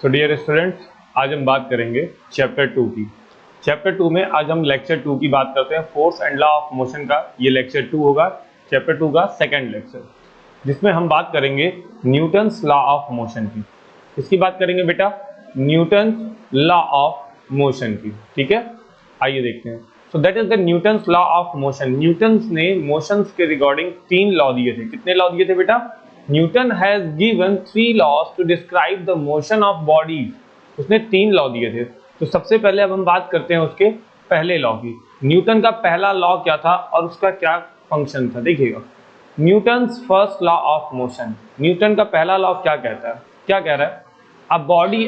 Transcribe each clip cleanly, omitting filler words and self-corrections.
So dear students, आज हम बात करेंगे चैप्टर 2 की। चैप्टर 2 में आज हम लेक्चर 2 की बात करते हैं, force and law of motion का। ये लेक्चर 2 होगा, चैप्टर 2 का सेकंड लेक्चर, जिसमें हम बात करेंगे न्यूटन्स लॉ ऑफ मोशन की। इसकी बात करेंगे बेटा, न्यूटन्स लॉ ऑफ मोशन की। ठीक है, आइए देखते हैं। So that is the Newton's law of motion. Newton's ने मोशंस के रिगार्डिंग 3 लॉ दिए थे। कितने लॉ दिए थे बेटा? Newton has given 3 laws to describe the motion of bodies. उसने 3 लॉ दिए थे। तो सबसे पहले अब हम बात करते हैं उसके पहले लॉ की। न्यूटन का पहला लॉ क्या था और उसका क्या फंक्शन था? देखिएगा, Newton's first law of motion. Newton का पहला लॉ क्या कहता है? क्या कह रहा है? A body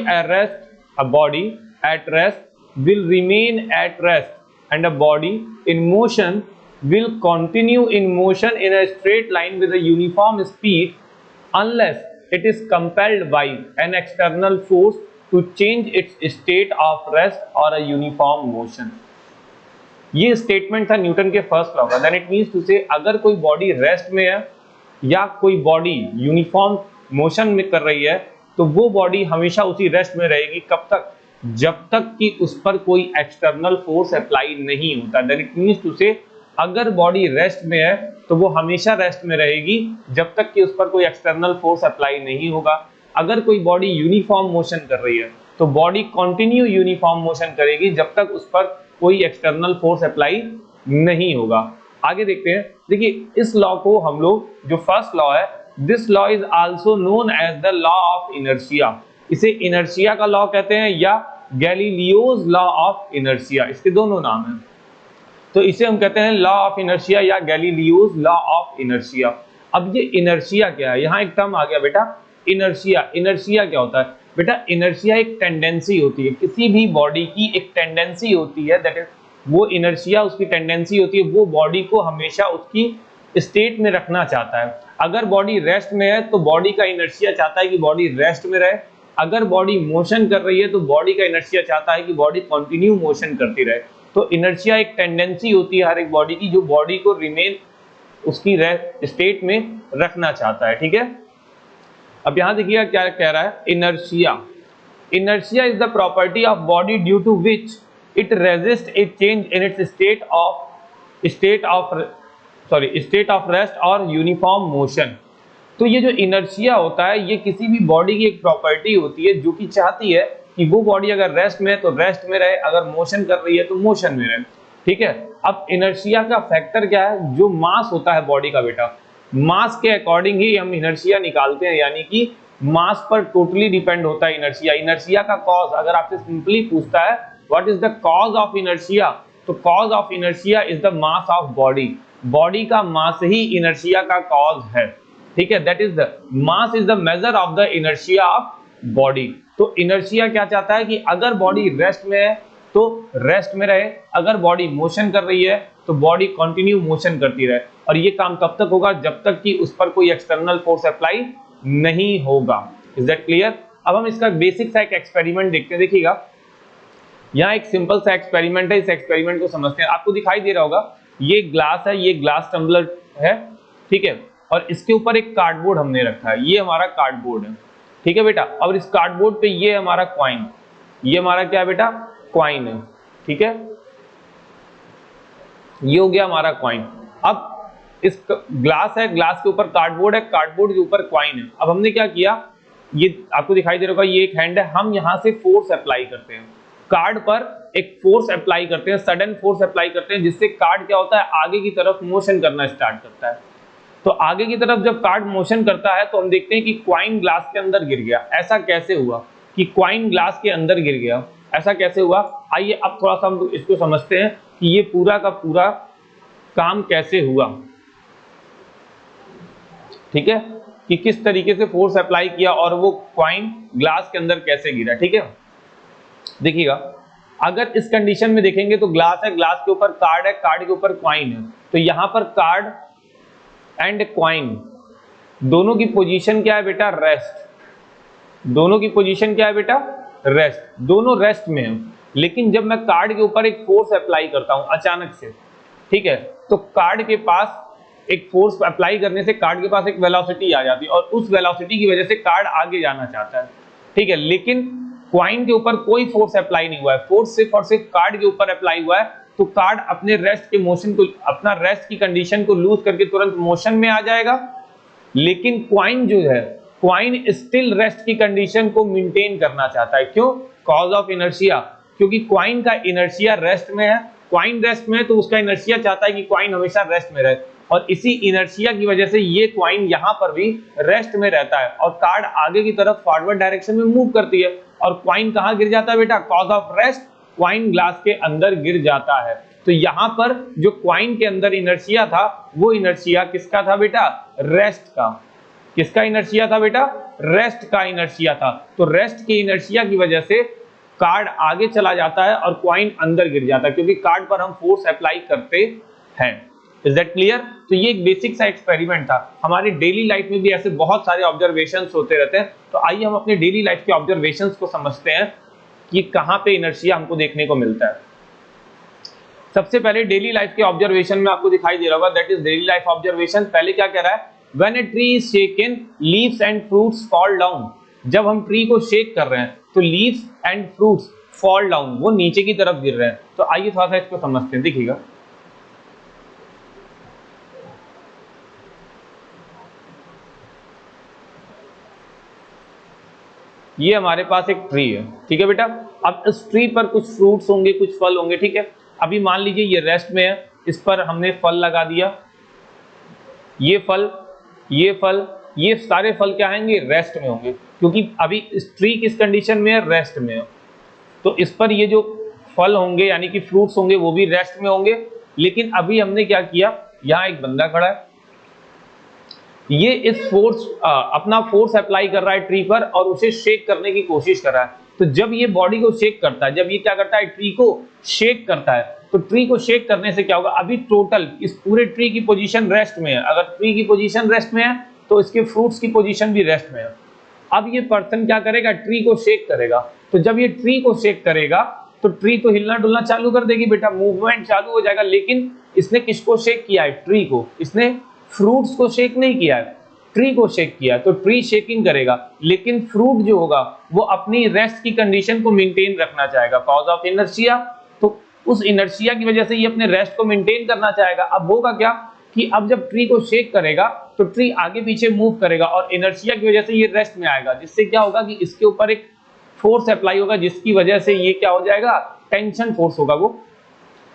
at rest will remain at rest and a body in motion will continue in motion in a straight line with a uniform speed unless it is compelled by an external force to change its state of rest or a uniform motion। ये statement था Newton के first law का। Then it means to से, अगर कोई body rest में है या कोई बॉडी यूनिफॉर्म मोशन में कर रही है तो वो बॉडी हमेशा उसी रेस्ट में रहेगी। कब तक? जब तक कि उस पर कोई एक्सटर्नल फोर्स अप्लाई नहीं होता। देन इट मीन्स टू से, अगर बॉडी रेस्ट में है तो वो हमेशा रेस्ट में रहेगी जब तक कि उस पर कोई एक्सटर्नल फोर्स अप्लाई नहीं होगा। अगर कोई बॉडी यूनिफॉर्म मोशन कर रही है तो बॉडी कंटिन्यू यूनिफॉर्म मोशन करेगी जब तक उस पर कोई एक्सटर्नल फोर्स अप्लाई नहीं होगा। आगे देखते हैं। देखिए, इस लॉ को हम लोग, जो फर्स्ट लॉ है, this law is also known as the law of inertia. इसे इनर्शिया का लॉ कहते हैं या गैलीलियोज लॉ ऑफ इनर्शिया, इसके दोनों नाम हैं। तो इसे हम कहते हैं लॉ ऑफ इनर्शिया या गैलीलियोज लॉ ऑफ इनर्शिया। अब ये इनर्शिया क्या है? यहाँ एक टर्म आ गया बेटा, इनर्शिया। इनर्शिया क्या होता है बेटा? इनर्शिया एक टेंडेंसी होती है, किसी भी बॉडी की एक टेंडेंसी होती है। दैट इज, वो इनर्शिया उसकी टेंडेंसी होती है, वो बॉडी को हमेशा उसकी स्टेट में रखना चाहता है। अगर बॉडी रेस्ट में है तो बॉडी का इनर्शिया चाहता है कि बॉडी रेस्ट में रहे। अगर बॉडी मोशन कर रही है तो बॉडी का इनर्शिया चाहता है कि बॉडी कंटिन्यू मोशन करती रहे। तो इनर्शिया एक टेंडेंसी होती है हर एक बॉडी की, जो बॉडी को रिमेन उसकी स्टेट में रखना चाहता है। ठीक है, अब यहां देखिएगा क्या कह रहा है। Inertia, inertia is the property of body due to which it resist a change in its state of rest और यूनिफॉर्म मोशन। तो ये जो इनर्शिया होता है, ये किसी भी बॉडी की एक प्रॉपर्टी होती है जो कि चाहती है कि वो बॉडी अगर रेस्ट में है तो रेस्ट में रहे, अगर मोशन कर रही है तो मोशन में रहे। ठीक है, अब इनर्शिया का फैक्टर क्या है? जो मास होता है बॉडी का बेटा, मास के अकॉर्डिंग ही हम इनर्शिया निकालते हैं, यानी कि मास पर टोटली डिपेंड होता है इनर्शिया। इनर्शिया का कॉज अगर आपसे सिंपली पूछता है what is the cause of inertia, तो cause of inertia is the mass of body. Body का मास ही इनर्शिया का कॉज है। ठीक है, that is the mass is the measure of the inertia of body. तो इनर्शिया क्या चाहता है कि अगर बॉडी रेस्ट में है तो रेस्ट में रहे, अगर बॉडी मोशन कर रही है तो बॉडी कंटिन्यू मोशन करती रहे। और ये काम तब तक होगा जब तक कि उस पर कोई एक्सटर्नल फोर्स अप्लाई नहीं होगा। Is that clear? अब हम इसका बेसिक सा एक एक्सपेरिमेंट देखते हैं। देखिएगा, यहाँ एक सिंपल सा एक्सपेरिमेंट है, इस एक्सपेरिमेंट को समझते हैं। आपको दिखाई दे रहा होगा, ये ग्लास है, ये ग्लास टम्बलर है। ठीक है, और इसके ऊपर एक कार्डबोर्ड हमने रखा है, ये हमारा कार्डबोर्ड है। ठीक है बेटा, और इस कार्डबोर्ड पे ये हमारा कॉइन, ये हमारा क्या है बेटा? कॉइन है। ठीक है, ये हो गया हमारा कॉइन। अब इस ग्लास है, ग्लास के ऊपर कार्डबोर्ड है, कार्डबोर्ड के ऊपर कॉइन है। अब हमने क्या किया, ये आपको दिखाई दे रहा होगा, ये एक हैंड है, हम यहां से फोर्स अप्लाई करते हैं कार्ड पर, एक फोर्स अप्लाई करते हैं, सडन फोर्स अप्लाई करते हैं, जिससे कार्ड क्या होता है, आगे की तरफ मोशन करना स्टार्ट करता है। तो आगे की तरफ जब कार्ड मोशन करता है तो हम देखते हैं कि कॉइन ग्लास के अंदर गिर गया। ऐसा कैसे हुआ कि कॉइन ग्लास के अंदर गिर गया? ऐसा कैसे हुआ? आइए अब थोड़ा सा हम इसको समझते हैं कि ये पूरा का पूरा काम कैसे हुआ। ठीक है, कि किस तरीके से फोर्स अप्लाई किया और वो कॉइन ग्लास के अंदर कैसे गिरा। ठीक है, देखिएगा, अगर इस कंडीशन में देखेंगे तो ग्लास है, ग्लास के ऊपर कार्ड है, कार्ड के ऊपर कॉइन है। तो यहां पर कार्ड एंड कॉइन दोनों की पोजीशन क्या है बेटा? रेस्ट। दोनों की पोजीशन क्या है बेटा? रेस्ट। दोनों रेस्ट में है। लेकिन जब मैं कार्ड के ऊपर एक फोर्स अप्लाई करता हूं अचानक से, ठीक है, तो कार्ड के पास एक फोर्स अप्लाई करने से कार्ड के पास एक वेलोसिटी आ जाती है और उस वेलोसिटी की वजह से कार्ड आगे जाना चाहता है। ठीक है, लेकिन क्वाइन के ऊपर कोई फोर्स अप्लाई नहीं हुआ है, फोर्स सिर्फ और सिर्फ कार्ड के ऊपर अप्लाई हुआ है, तो कार्ड अपने रेस्ट के मोशन को, अपना रेस्ट की कंडीशन को लूज करके तुरंत मोशन में आ जाएगा। लेकिन क्वाइन जो है, क्वाइन स्टिल रेस्ट की कंडीशन को मेंटेन करना चाहता है। क्यों? कॉज ऑफ इनर्शिया, क्योंकि क्वाइन का इनर्शिया रेस्ट में है, क्वाइन रेस्ट में है, तो उसका इनर्शिया चाहता है कि क्वाइन हमेशा रेस्ट में रहे, और इसी इनर्शिया की वजह से ये क्वाइन यहां पर भी रेस्ट में रहता है और कार्ड आगे की तरफ फॉरवर्ड डायरेक्शन में मूव करती है, और क्वाइन कहां गिर जाता है बेटा? Cause of rest coin glass के अंदर गिर जाता है। तो यहां पर जो क्वाइन के अंदर इनर्शिया था, वो इनर्शिया किसका था बेटा? रेस्ट का। किसका इनर्शिया था बेटा? रेस्ट का इनर्शिया था। तो रेस्ट के इनर्शिया की वजह से कार्ड आगे चला जाता है और क्वाइन अंदर गिर जाता है, क्योंकि कार्ड पर हम फोर्स अप्लाई करते हैं। Is that clear? तो ये एक बेसिक सा एक्सपेरिमेंट था। हमारी डेली लाइफ में भी ऐसे बहुत सारे ऑब्जर्वेशंस होते रहते हैं। तो आइए हम अपने डेली लाइफ के ऑब्जर्वेशंस को समझते हैं कि कहां पे इनर्शिया हमको देखने को मिलता है। सबसे पहले डेली लाइफ के ऑब्जर्वेशन में आपको दिखाई दे रहा होगा, that is daily life observation. पहले क्या कह रहा है? When a tree is shaken, leaves and fruits fall down. जब हम ट्री को शेक कर रहे हैं तो leaves and fruits fall down, वो नीचे की तरफ गिर रहे हैं। तो आइए थोड़ा सा इसको समझते हैं, देखिएगा। ये हमारे पास एक ट्री है, ठीक है बेटा। अब इस ट्री पर कुछ फ्रूट्स होंगे, कुछ फल होंगे, ठीक है। अभी मान लीजिए ये रेस्ट में है, इस पर हमने फल लगा दिया, ये फल, ये फल, ये सारे फल क्या आएंगे? रेस्ट में होंगे, क्योंकि अभी इस ट्री किस कंडीशन में है? रेस्ट में है। तो इस पर ये जो फल होंगे यानी कि फ्रूट्स होंगे वो भी रेस्ट में होंगे। लेकिन अभी हमने क्या किया, यहाँ एक बंदा खड़ा है, ये इस अपना फोर्स अप्लाई कर रहा है ट्री पर और उसे शेक करने की कोशिश कर रहा है। तो जब ये बॉडी को शेक करता है, जब ये क्या करता है? ट्री को शेक करता है, तो ट्री को शेक करने से क्या होगा? अभी टोटल इस पूरे ट्री की पोजीशन रेस्ट में है। अगर ट्री की पोजीशन रेस्ट में है तो इसके फ्रूट्स की पोजीशन भी रेस्ट में है। अब ये पर्सन क्या करेगा? ट्री को शेक करेगा। तो जब ये ट्री को शेक करेगा तो ट्री तो हिलना डुलना चालू कर देगी बेटा, मूवमेंट चालू हो जाएगा। लेकिन इसने किसको शेक किया है? ट्री को। इसने फ्रूट्स को शेक नहीं किया है, ट्री को शेक किया। तो ट्री शेकिंग करेगा, लेकिन फ्रूट जो होगा वो अपनी रेस्ट की कंडीशन को मेंटेन रखना चाहेगा, कॉज ऑफ इनर्शिया। तो उस इनर्शिया की वजह से ये अपने रेस्ट को मेंटेन करना चाहेगा। अब होगा क्या कि अब जब ट्री को शेक करेगा तो ट्री आगे पीछे मूव करेगा और इनर्शिया की वजह से ये रेस्ट में आएगा, जिससे क्या होगा कि इसके ऊपर एक फोर्स अप्लाई होगा, जिसकी वजह से ये क्या हो जाएगा? टेंशन फोर्स होगा वो।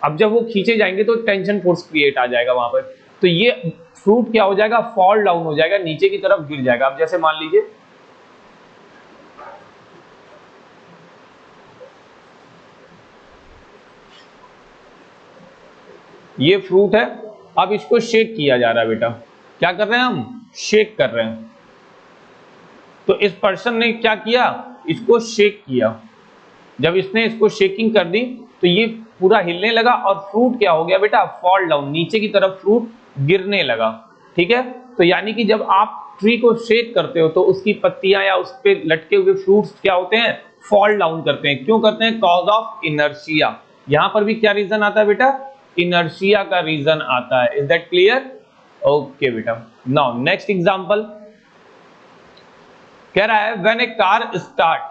अब जब वो खींचे जाएंगे तो टेंशन फोर्स क्रिएट आ जाएगा वहां पर। तो ये फ्रूट क्या हो जाएगा? फॉल डाउन हो जाएगा, नीचे की तरफ गिर जाएगा। अब जैसे मान लीजिए ये फ्रूट है, अब इसको शेक किया जा रहा है बेटा। क्या कर रहे हैं हम? शेक कर रहे हैं। तो इस पर्सन ने क्या किया? इसको शेक किया। जब इसने इसको शेकिंग कर दी तो ये पूरा हिलने लगा और फ्रूट क्या हो गया बेटा? फॉल डाउन, नीचे की तरफ फ्रूट गिरने लगा, ठीक है। तो यानी कि जब आप ट्री को शेक करते हो तो उसकी पत्तियां या उस पे लटके हुए फ्रूट्स क्या होते हैं? फॉल डाउन करते हैं। क्यों करते हैं? Cause of inertia. यहां पर भी क्या रीजन आता है बेटा? इनर्शिया का रीजन आता है। Is that clear? ओके बेटा। नाउ नेक्स्ट एग्जांपल कह रहा है when A car start,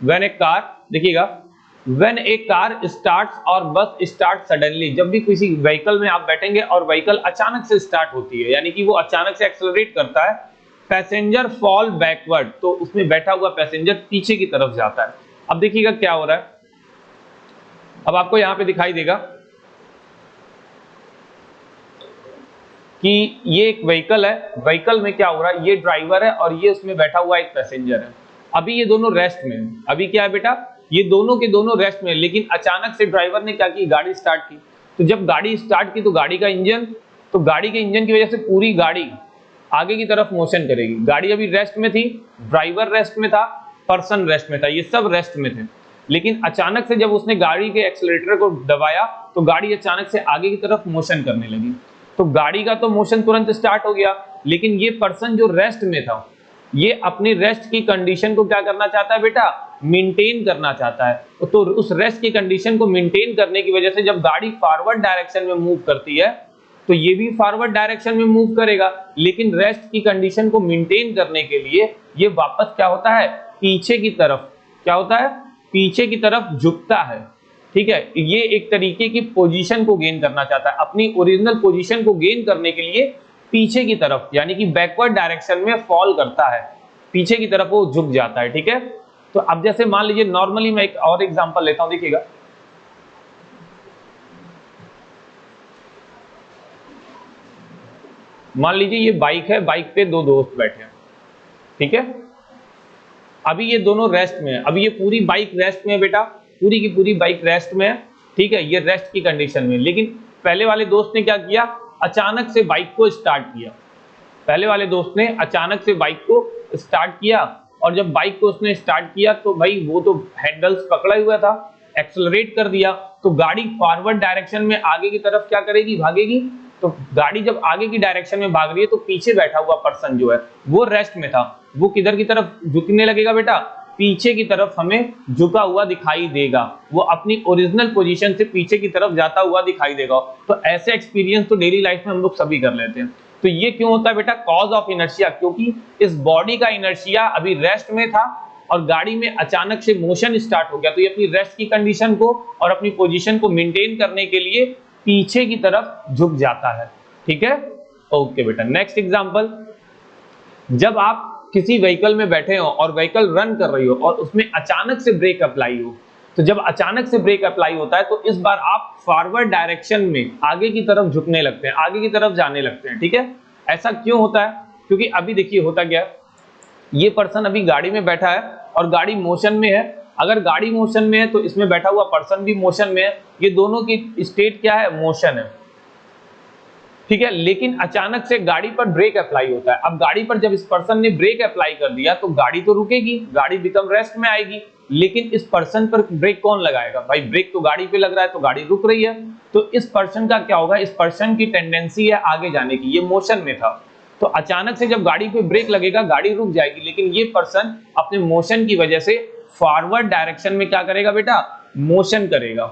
when A car, देखिएगा, व्हेन ए कार स्टार्ट्स और बस स्टार्ट सडनली। जब भी किसी व्हीकल में आप बैठेंगे और व्हीकल अचानक से स्टार्ट होती है, यानी कि वो अचानक से एक्सेलरेट करता है, पैसेंजर फॉल बैकवर्ड, तो उसमें बैठा हुआ पैसेंजर पीछे की तरफ जाता है। अब देखिएगा क्या हो रहा है। अब आपको यहां पे दिखाई देगा कि ये एक व्हीकल है, व्हीकल में क्या हो रहा है? ये ड्राइवर है और ये उसमें बैठा हुआ एक पैसेंजर है। अभी ये दोनों रेस्ट में है। अभी क्या है बेटा? ये दोनों के दोनों रेस्ट में, लेकिन अचानक से ड्राइवर ने क्या की? गाड़ी स्टार्ट की। तो जब गाड़ी स्टार्ट की तो गाड़ी का इंजन, तो गाड़ी के इंजन की वजह से पूरी गाड़ी आगे की तरफ मोशन करेगी। गाड़ी अभी रेस्ट में थी, ड्राइवर रेस्ट में था, पर्सन रेस्ट में था, ये सब रेस्ट में थे। लेकिन अचानक से जब उसने गाड़ी के एक्सीलरेटर को दबाया तो गाड़ी अचानक से आगे की तरफ मोशन करने लगी। तो गाड़ी का तो मोशन तुरंत स्टार्ट हो गया, लेकिन ये पर्सन जो रेस्ट में था, ये अपनी रेस्ट की कंडीशन को क्या करना चाहता है बेटा? मेंटेन करना चाहता है। तो उस रेस्ट की कंडीशन को मेंटेन करने की वजह से जब गाड़ी फॉरवर्ड डायरेक्शन में मूव करती है तो ये भी फॉरवर्ड डायरेक्शन में मूव करेगा, लेकिन रेस्ट की कंडीशन को मेंटेन करने के लिए ये वापस क्या होता है? पीछे की तरफ, क्या होता है? पीछे की तरफ झुकता है, ठीक है, ये एक तरीके की पोजीशन को गेन करना चाहता है, अपनी ओरिजिनल पोजीशन को गेन करने के लिए पीछे की तरफ यानी कि बैकवर्ड डायरेक्शन में फॉल करता है, पीछे की तरफ वो झुक जाता है, ठीक है। तो अब जैसे मान लीजिए नॉर्मली मैं एक और एग्जांपल लेता हूं, देखिएगा, मान लीजिए ये बाइक है, बाइक पे दो दोस्त बैठे हैं, ठीक है। अभी ये दोनों रेस्ट में है, अभी ये पूरी बाइक रेस्ट में है बेटा, पूरी की पूरी बाइक रेस्ट में है, ठीक है, ये रेस्ट की कंडीशन में। लेकिन पहले वाले दोस्त ने क्या किया, अचानक से बाइक को स्टार्ट किया, पहले वाले दोस्त ने अचानक से बाइक को स्टार्ट किया, और जब बाइक को उसने स्टार्ट किया तो भाई वो तो हैंडल्स पकड़ा हुआ था, एक्सेलरेट कर दिया, तो गाड़ी फॉरवर्ड डायरेक्शन में आगे की तरफ क्या करेगी, भागेगी। तो गाड़ी जब आगे की डायरेक्शन में भाग रही है तो पीछे बैठा हुआ पर्सन जो है वो रेस्ट में था, वो किधर की तरफ झुकने लगेगा बेटा, पीछे की तरफ हमें झुका हुआ दिखाई देगा, वो अपनी ओरिजिनल पोजीशन से पीछे की तरफ जाता हुआ दिखाई देगा। तो ऐसे एक्सपीरियंस तो डेली लाइफ में हम लोग सभी कर लेते हैं। तो ये क्यों होता है बेटा, कॉज ऑफ इनर्शिया, क्योंकि इस बॉडी का इनर्शिया अभी रेस्ट में था और गाड़ी में अचानक से मोशन स्टार्ट हो गया, तो ये अपनी रेस्ट की कंडीशन को और अपनी पोजीशन को मेंटेन करने के लिए पीछे की तरफ झुक जाता है, ठीक है। ओके बेटा, नेक्स्ट एग्जांपल, जब आप किसी व्हीकल में बैठे हो और व्हीकल रन कर रही हो और उसमें अचानक से ब्रेक अप्लाई हो, तो जब अचानक से ब्रेक अप्लाई होता है तो इस बार आप फॉरवर्ड डायरेक्शन में आगे की तरफ झुकने लगते हैं, आगे की तरफ जाने लगते हैं, ठीक है। ऐसा क्यों होता है, क्योंकि अभी देखिए होता क्या है, ये पर्सन अभी गाड़ी में बैठा है और गाड़ी मोशन में है, अगर गाड़ी मोशन में है तो इसमें बैठा हुआ पर्सन भी मोशन में है, ये दोनों की स्टेट क्या है, मोशन है, ठीक है। लेकिन अचानक से गाड़ी पर ब्रेक अप्लाई होता है, अब गाड़ी पर जब इस पर्सन ने ब्रेक अप्लाई कर दिया तो गाड़ी तो रुकेगी, गाड़ी बिकम रेस्ट में आएगी, लेकिन इस पर्सन पर ब्रेक कौन लगाएगा, भाई ब्रेक तो गाड़ी पे लग रहा है तो गाड़ी रुक रही है, तो इस पर्सन का क्या होगा, इस पर्सन की टेंडेंसी है आगे जाने की, ये मोशन में था, तो अचानक से जब गाड़ी पे ब्रेक लगेगा गाड़ी रुक जाएगी, लेकिन ये पर्सन अपने मोशन की वजह से फॉरवर्ड डायरेक्शन में क्या करेगा बेटा, मोशन करेगा,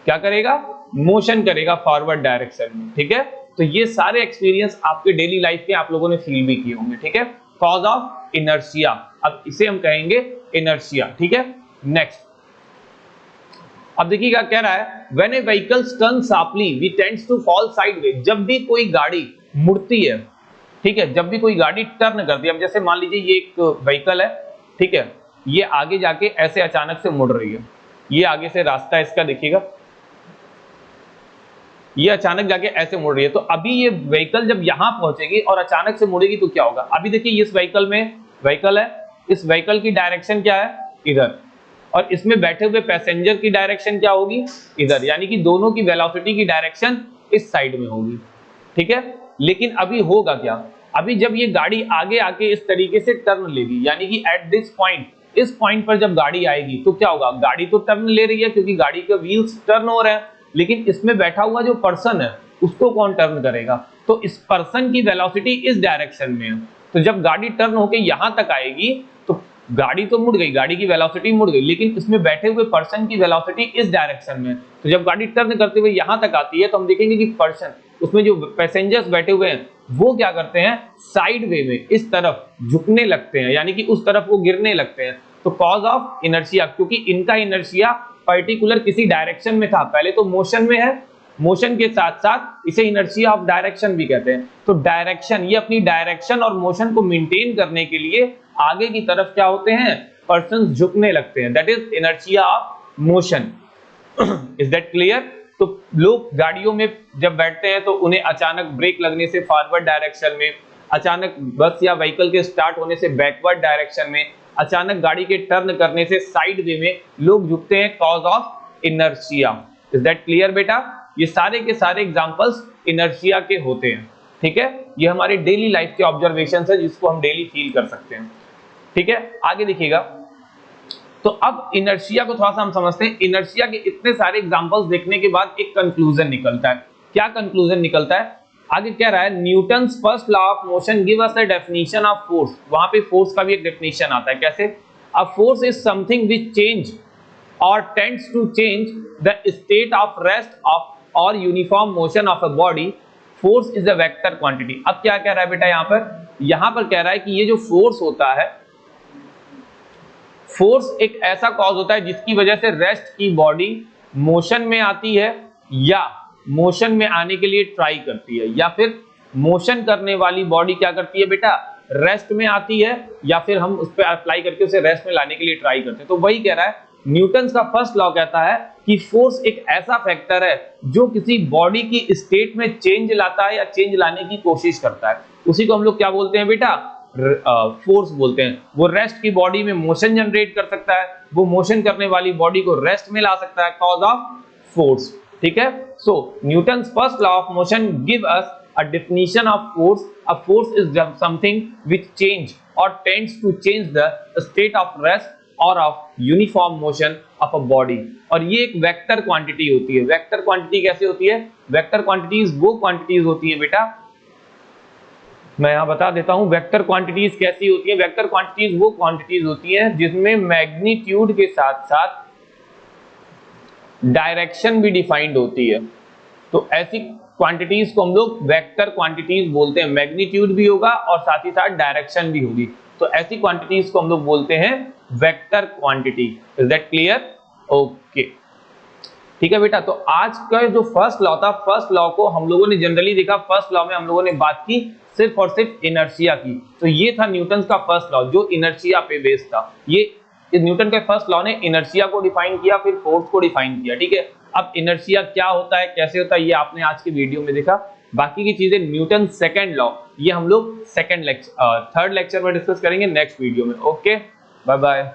क्या करेगा, मोशन करेगा फॉरवर्ड डायरेक्शन में, ठीक है। तो ये सारे एक्सपीरियंस आपके डेली लाइफ के आप लोगों ने फील भी किए होंगे, ठीक है, कॉज ऑफ इनर्शिया, अब इसे हम कहेंगे इनर्शिया, ठीक है। नेक्स्ट, अब देखिएगा कह रहा है, when a vehicle turns sharply we tends to fall sideways, जब भी कोई गाड़ी मुड़ती है, ठीक है, जब भी कोई गाड़ी टर्न करती है, अब जैसे मान लीजिए ये एक व्हीकल है, ठीक है, ये आगे जाके ऐसे अचानक से मुड़ रही है, ये आगे से रास्ता है इसका, देखिएगा ये अचानक जाके ऐसे मुड़ रही है, तो अभी ये व्हीकल जब यहां पहुंचेगी और अचानक से मुड़ेगी तो क्या होगा, अभी देखिए इस व्हीकल में व्हीकल है, इस व्हीकल की डायरेक्शन क्या है, इधर, और इसमें बैठे हुए पैसेंजर की डायरेक्शन क्या होगी, इधर, यानी कि दोनों की वेलोसिटी की डायरेक्शन इस साइड में होगी, ठीक है। लेकिन अभी होगा क्या, अभी जब ये गाड़ी आगे आके इस तरीके से टर्न लेगी, यानी कि एट दिस पॉइंट, इस पॉइंट पर जब गाड़ी आएगी तो क्या होगा, गाड़ी तो टर्न ले रही है क्योंकि गाड़ी के व्हील्स टर्न हो रहे हैं, लेकिन इसमें बैठा हुआ जो पर्सन है उसको कौन टर्न करेगा, तो इस पर्सन की वेलोसिटी इस डायरेक्शन में है, तो जब गाड़ी टर्न होके यहां तक आएगी तो गाड़ी तो मुड़ गई, गाड़ी की वेलोसिटी मुड़ गई, लेकिन इसमें बैठे हुए पर्सन की वेलोसिटी इस डायरेक्शन में, तो जब गाड़ी टर्न करते हुए यहां तक आती है तो हम देखेंगे कि पर्सन, उसमें जो पैसेंजर्स बैठे हुए हैं वो क्या करते हैं, साइड वे में इस तरफ झुकने लगते हैं, यानी कि उस तरफ वो गिरने लगते हैं। तो कॉज ऑफ इनर्शिया, क्योंकि इनका इनर्शिया पर्टिकुलर किसी डायरेक्शन में था, पहले तो मोशन में है, मोशन के साथ साथ इसे इनर्शिया ऑफ डायरेक्शन भी कहते हैं। तो डायरेक्शन, ये अपनी डायरेक्शन और मोशन को मेंटेन करने के लिए आगे की तरफ क्या होते हैं, पर्सन झुकने लगते हैं, that is inertia of motion. Is that clear. तो लोग गाड़ियों में जब बैठते हैं तो उन्हें अचानक ब्रेक लगने से फॉरवर्ड डायरेक्शन में, अचानक बस या व्हीकल के स्टार्ट होने से बैकवर्ड डायरेक्शन में, अचानक गाड़ी के टर्न करने से साइड वे में लोग झुकते हैं, cause of inertia. Is that clear बेटा। ये सारे के सारे एग्जांपल्स इनर्शिया के होते हैं, ठीक है। ये हमारे डेली लाइफ के ऑब्जर्वेशंस है जिसको हम डेली फील कर सकते हैं, ठीक है। आगे देखिएगा, तो अब इनर्शिया को थोड़ा सा हम समझते हैं। इनर्शिया के इतने सारे एग्जांपल्स देखने के बाद एक कंक्लूजन निकलता है। क्या कंक्लूजन निकलता है, आगे क्या रहा है, Newton's first law of motion give us the definition of force. वहां पे फोर्स का भी एक डेफिनेशन आता है, कैसे, a force is something which change और tends to change the state of rest of और uniform motion of a body. Force is a vector quantity. अब क्या कह रहा है बेटा, यहां पर कह रहा है कि ये जो फोर्स होता है, फोर्स एक ऐसा कॉज होता है जिसकी वजह से रेस्ट की बॉडी मोशन में आती है या मोशन में आने के लिए ट्राई करती है, या फिर मोशन करने वाली बॉडी क्या करती है बेटा, रेस्ट में आती है, या फिर हम उस पर अप्लाई करके उसे रेस्ट में लाने के लिए ट्राई करते हैं। तो वही कह रहा है, न्यूटन का फर्स्ट लॉ कहता है कि फोर्स एक ऐसा फैक्टर है जो किसी बॉडी की स्टेट में चेंज लाता है या चेंज लाने की कोशिश करता है, उसी को हम लोग क्या बोलते हैं बेटा, फोर्स बोलते हैं। वो रेस्ट की बॉडी में मोशन जनरेट कर सकता है, वो मोशन करने वाली बॉडी को रेस्ट में ला सकता है, कॉज ऑफ फोर्स। ठीक है, so Newton's first law of motion give us a definition of force. A force is something which change or tends to change the state of rest or of uniform motion of a body. और ये एक vector quantity होती है। Vector quantity कैसे होती है, vector quantities वो quantities होती है बेटा, मैं यहां बता देता हूं वेक्टर क्वांटिटीज कैसी होती है। वेक्टर क्वांटिटीज वो क्वांटिटीज होती है जिसमें मैग्नीट्यूड के साथ साथ डायरेक्शन भी डिफाइंड होती है। तो ऐसी क्वांटिटीज को हम लोग वेक्टर क्वांटिटीज बोलते हैं, मैग्नीट्यूड भी होगा और साथ ही साथ डायरेक्शन भी होगी, तो ऐसी क्वांटिटीज को हम लोग बोलते हैं vector quantity. Is that clear? Okay, ठीक है बेटा। तो आज का जो फर्स्ट लॉ था, फर्स्ट लॉ को हम लोगों ने जनरली देखा, फर्स्ट लॉ में हम लोगों ने बात की सिर्फ और सिर्फ इनर्शिया की। तो ये था न्यूटन का फर्स्ट लॉ जो इनर्शिया पे बेस्ड था। ये न्यूटन के फर्स्ट लॉ ने इनर्शिया को डिफाइन किया, फिर फोर्स को डिफाइन किया। ठीक है, अब इनर्शिया क्या होता है, कैसे होता है, ये आपने आज की वीडियो में देखा। बाकी की चीजें न्यूटन सेकंड लॉ, ये हम लोग थर्ड लेक्चर में डिस्कस करेंगे नेक्स्ट वीडियो में। Okay, bye bye.